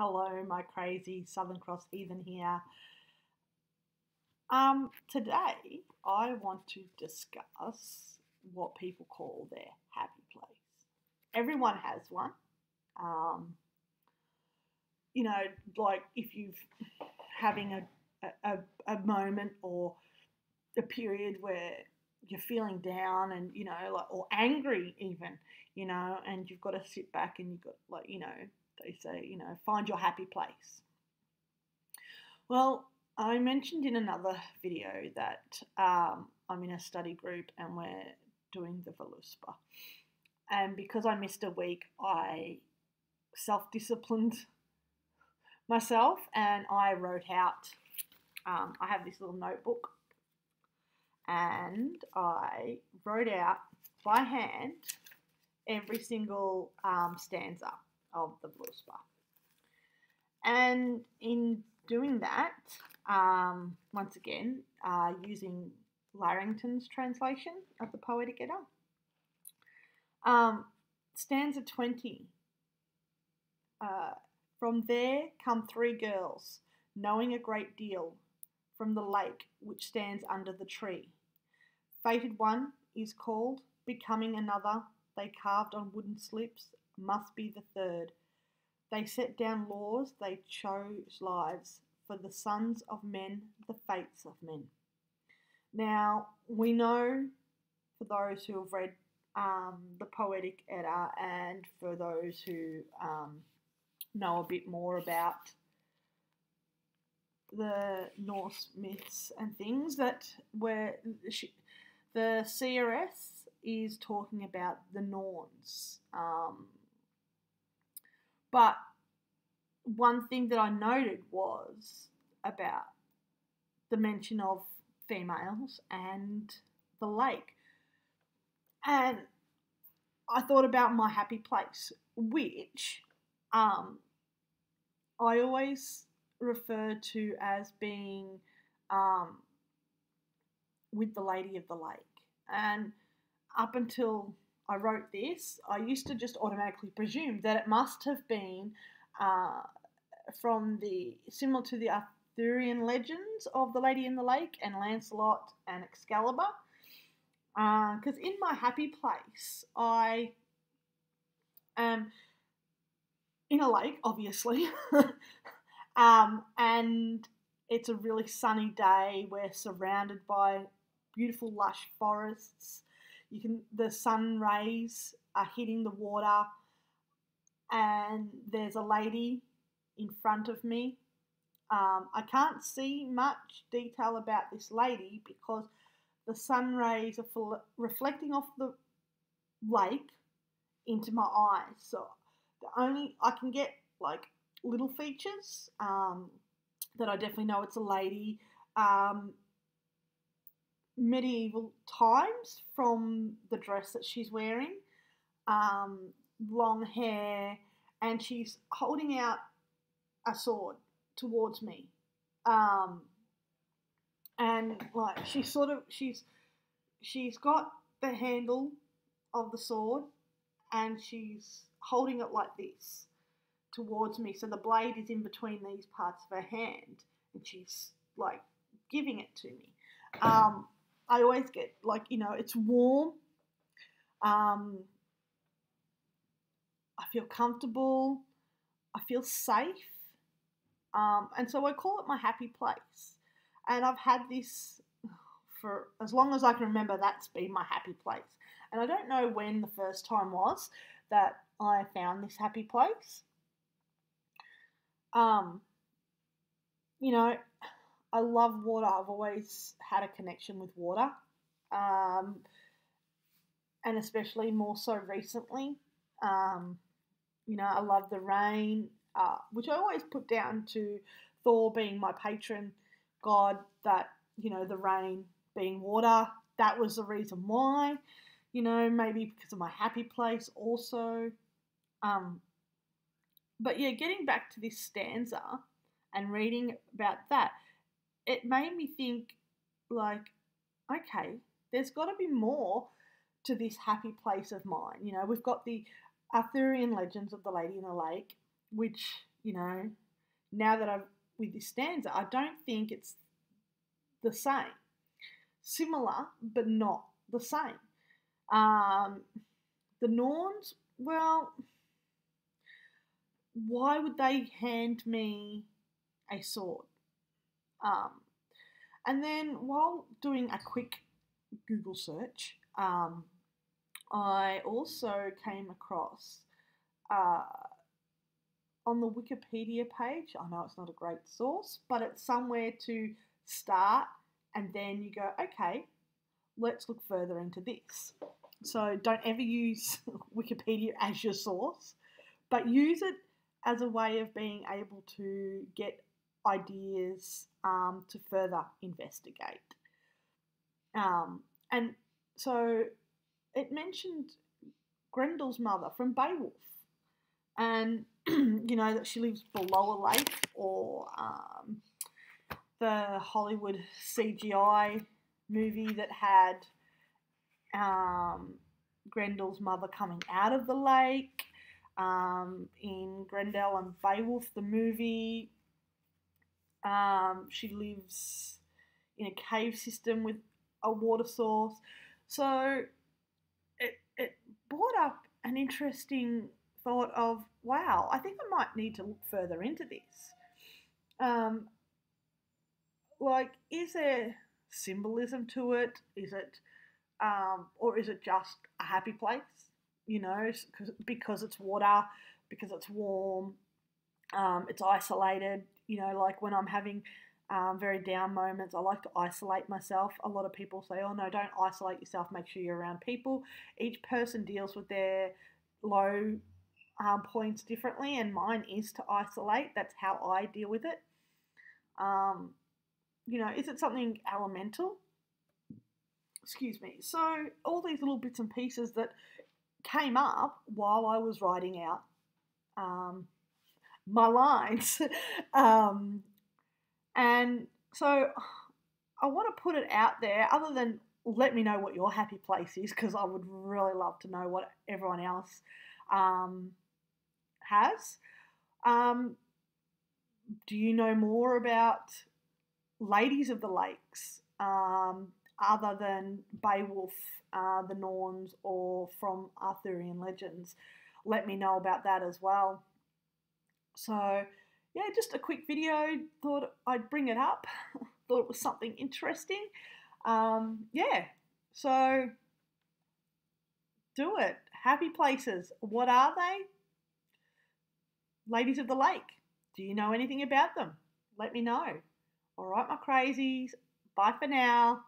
Hello, my crazy Southern Cross Heathen here. Today I want to discuss what people call their happy place. Everyone has one. Um, like if you've having a moment or a period where you're feeling down and or angry even, and you've got to sit back and you've got they say, find your happy place. Well, I mentioned in another video that I'm in a study group and we're doing the Voluspa. And because I missed a week, I self-disciplined myself and I wrote out, I have this little notebook and I wrote out by hand every single stanza of the Voluspa. And in doing that, once again, using Larrington's translation of the Poetic Edda, stanza 20. From there come three girls, knowing a great deal, from the lake which stands under the tree. Fated one is called, becoming another, they carved on wooden slips, must be the third. They set down laws, they chose lives, for the sons of men, the fates of men. Now, we know, for those who have read the Poetic Edda and for those who know a bit more about the Norse myths and things, that where the CRS is talking about the Norns. But one thing that I noted was about the mention of females and the lake. And I thought about my happy place, which I always refer to as being with the Lady of the Lake. And up until I wrote this, I used to just automatically presume that it must have been similar to the Arthurian legends of the Lady in the Lake and Lancelot and Excalibur. Because in my happy place, I am in a lake, obviously, and it's a really sunny day. We're surrounded by beautiful, lush forests. The sun rays are hitting the water, and there's a lady in front of me. I can't see much detail about this lady because the sun rays are reflecting off the lake into my eyes. So I can get like little features that I definitely know it's a lady. Medieval times from the dress that she's wearing, long hair, and she's holding out a sword towards me, and like she's got the handle of the sword and she's holding it like this towards me, so the blade is in between these parts of her hand and she's like giving it to me. I always get it's warm. I feel comfortable. I feel safe. And so I call it my happy place. And I've had this for as long as I can remember. That's been my happy place. And I don't know when the first time was that I found this happy place. I love water. I've always had a connection with water, and especially more so recently. I love the rain, which I always put down to Thor being my patron god, that, the rain being water. That was the reason why, maybe because of my happy place also. But yeah, getting back to this stanza and reading about that, it made me think, like, okay, there's got to be more to this happy place of mine. We've got the Arthurian legends of the Lady in the Lake, which you know, now that I've with this stanza, I don't think it's the same. Similar, but not the same. The Norns, well, why would they hand me a sword? And then while doing a quick Google search, I also came across on the Wikipedia page. I know it's not a great source, but it's somewhere to start, and then you go, okay, let's look further into this. So don't ever use Wikipedia as your source, but use it as a way of being able to get ideas to further investigate. And so it mentioned Grendel's mother from Beowulf, and you know that she lives below a lake, or the Hollywood CGI movie that had Grendel's mother coming out of the lake. In Grendel and Beowulf, the movie, she lives in a cave system with a water source. So it brought up an interesting thought of, wow, I think I might need to look further into this. Like, is there symbolism to it? Is it, or is it just a happy place? You know, because it's water, because it's warm, it's isolated. You know, like when I'm having very down moments, I like to isolate myself. A lot of people say, oh no, don't isolate yourself, make sure you're around people. Each person deals with their low points differently, and mine is to isolate. That's how I deal with it. You know, is it something elemental? Excuse me. So all these little bits and pieces that came up while I was writing out my lines. And so I want to put it out there, other than let me know what your happy place is, because I would really love to know what everyone else has. Do you know more about ladies of the lakes, other than Beowulf, the Norns, or from Arthurian legends? Let me know about that as well. So, yeah, just a quick video. Thought I'd bring it up. Thought it was something interesting. Yeah, so do it. Happy places. What are they? Ladies of the lake. Do you know anything about them? Let me know. All right, my crazies. Bye for now.